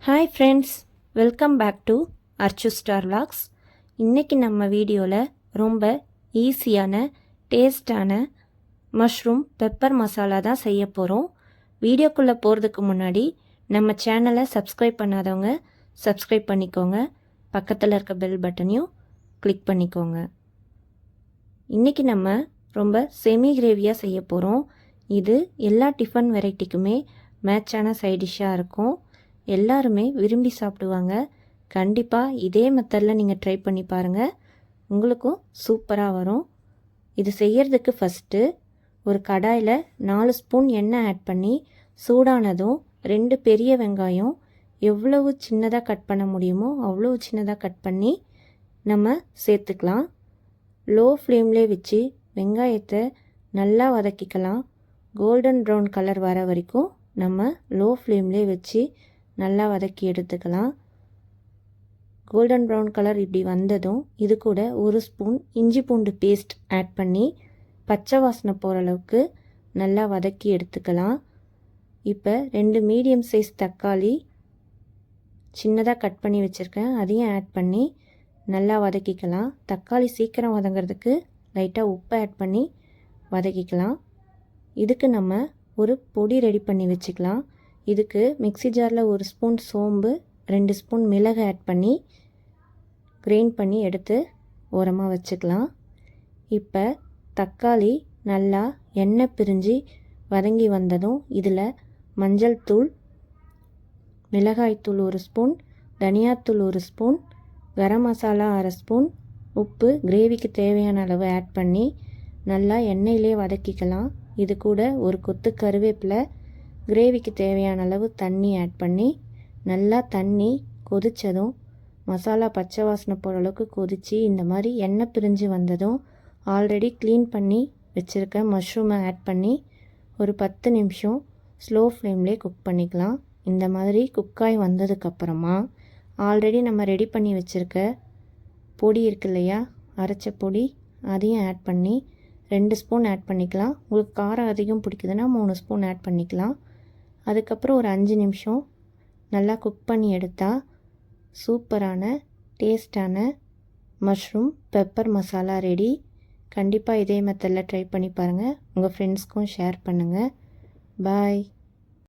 Hi friends, welcome back to Archu star vlogs. இன்றைக்கி நம்ம வீடியோவில் ரொம்ப ஈஸியான டேஸ்டான மஷ்ரூம் பெப்பர் மசாலா தான் செய்ய போகிறோம். வீடியோக்குள்ளே போகிறதுக்கு முன்னாடி நம்ம சேனலை சப்ஸ்கிரைப் பண்ணாதவங்க சப்ஸ்கிரைப் பண்ணிக்கோங்க. பக்கத்தில் இருக்க பெல் பட்டனையும் கிளிக் பண்ணிக்கோங்க. இன்றைக்கி நம்ம ரொம்ப செமி கிரேவியாக செய்ய போகிறோம். இது எல்லா டிஃபன் வெரைட்டிக்குமே மேட்சான சைட் டிஷ்ஷாக இருக்கும். எல்லாருமே விரும்பி சாப்பிடுவாங்க. கண்டிப்பாக இதே மெத்தடில் நீங்கள் ட்ரை பண்ணி பாருங்கள், உங்களுக்கும் சூப்பராக வரும். இது செய்கிறதுக்கு ஃபஸ்ட்டு ஒரு கடாயில் 4 ஸ்பூன் எண்ணெய் ஆட் பண்ணி சூடானதும் 2 பெரிய வெங்காயம் எவ்வளவு சின்னதாக கட் பண்ண முடியுமோ அவ்வளோ சின்னதாக கட் பண்ணி நம்ம சேர்த்துக்கலாம். லோ ஃப்ளேம்லே வச்சு வெங்காயத்தை நல்லா வதக்கிக்கலாம். கோல்டன் ப்ரௌன் கலர் வர வரைக்கும் நம்ம லோ ஃப்ளேம்லே வச்சு நல்லா வதக்கி எடுத்துக்கலாம். கோல்டன் ப்ரௌன் கலர் இப்படி வந்ததும் இது கூட 1 ஸ்பூன் இஞ்சி பூண்டு பேஸ்ட் ஆட் பண்ணி பச்சை வாசனை போகிற அளவுக்கு நல்லா வதக்கி எடுத்துக்கலாம். இப்போ 2 மீடியம் சைஸ் தக்காளி சின்னதாக கட் பண்ணி வச்சுருக்கேன், அதையும் ஆட் பண்ணி நல்லா வதக்கிக்கலாம். தக்காளி சீக்கிரம் வதங்கிறதுக்கு லைட்டாக உப்பு ஆட் பண்ணி வதக்கிக்கலாம். இதுக்கு நம்ம ஒரு பொடி ரெடி பண்ணி வச்சுக்கலாம். இதுக்கு மிக்ஸி ஜாரில் 1 ஸ்பூன் சோம்பு 2 ஸ்பூன் மிளகு ஆட் பண்ணி கிரைண்ட் பண்ணி எடுத்து ஓரமாக வச்சுக்கலாம். இப்போ தக்காளி நல்லா எண்ணெய் பிரிஞ்சு வதங்கி வந்ததும் இதில் மஞ்சள் தூள், மிளகாய்த்தூள் 1 ஸ்பூன், தனியாத்தூள் 1 ஸ்பூன், கரம் மசாலா 1/2 ஸ்பூன், உப்பு கிரேவிக்கு தேவையான அளவு ஆட் பண்ணி நல்லா எண்ணெயிலே வதக்கிக்கலாம். இது கூட ஒரு கொத்து கருவேப்பிலை, கிரேவிக்கு தேவையான அளவு தண்ணி ஆட் பண்ணி நல்லா தண்ணி கொதித்ததும் மசாலா பச்சை வாசனை போகிற அளவுக்கு கொதித்து இந்த மாதிரி எண்ணெய் பிரிஞ்சு வந்ததும் ஆல்ரெடி க்ளீன் பண்ணி வச்சுருக்க மஷ்ரூமை ஆட் பண்ணி ஒரு 10 நிமிஷம் ஸ்லோ ஃப்ளேம்லேயே குக் பண்ணிக்கலாம். இந்த மாதிரி குக்காய் வந்ததுக்கப்புறமா ஆல்ரெடி நம்ம ரெடி பண்ணி வச்சுருக்க பொடி இருக்கு இல்லையா, அரைச்ச பொடி, அதையும் ஆட் பண்ணி 2 ஸ்பூன் ஆட் பண்ணிக்கலாம். உங்களுக்கு காரம் அதிகம் பிடிக்குதுன்னா 3 ஸ்பூன் ஆட் பண்ணிக்கலாம். அதுக்கப்புறம் ஒரு 5 நிமிஷம் நல்லா குக் பண்ணி எடுத்தால் சூப்பரான டேஸ்டான மஷ்ரூம் பெப்பர் மசாலா ரெடி. கண்டிப்பாக இதே மெத்தடில் ட்ரை பண்ணி பாருங்கள். உங்கள் ஃப்ரெண்ட்ஸ்க்கும் ஷேர் பண்ணுங்கள். பாய்.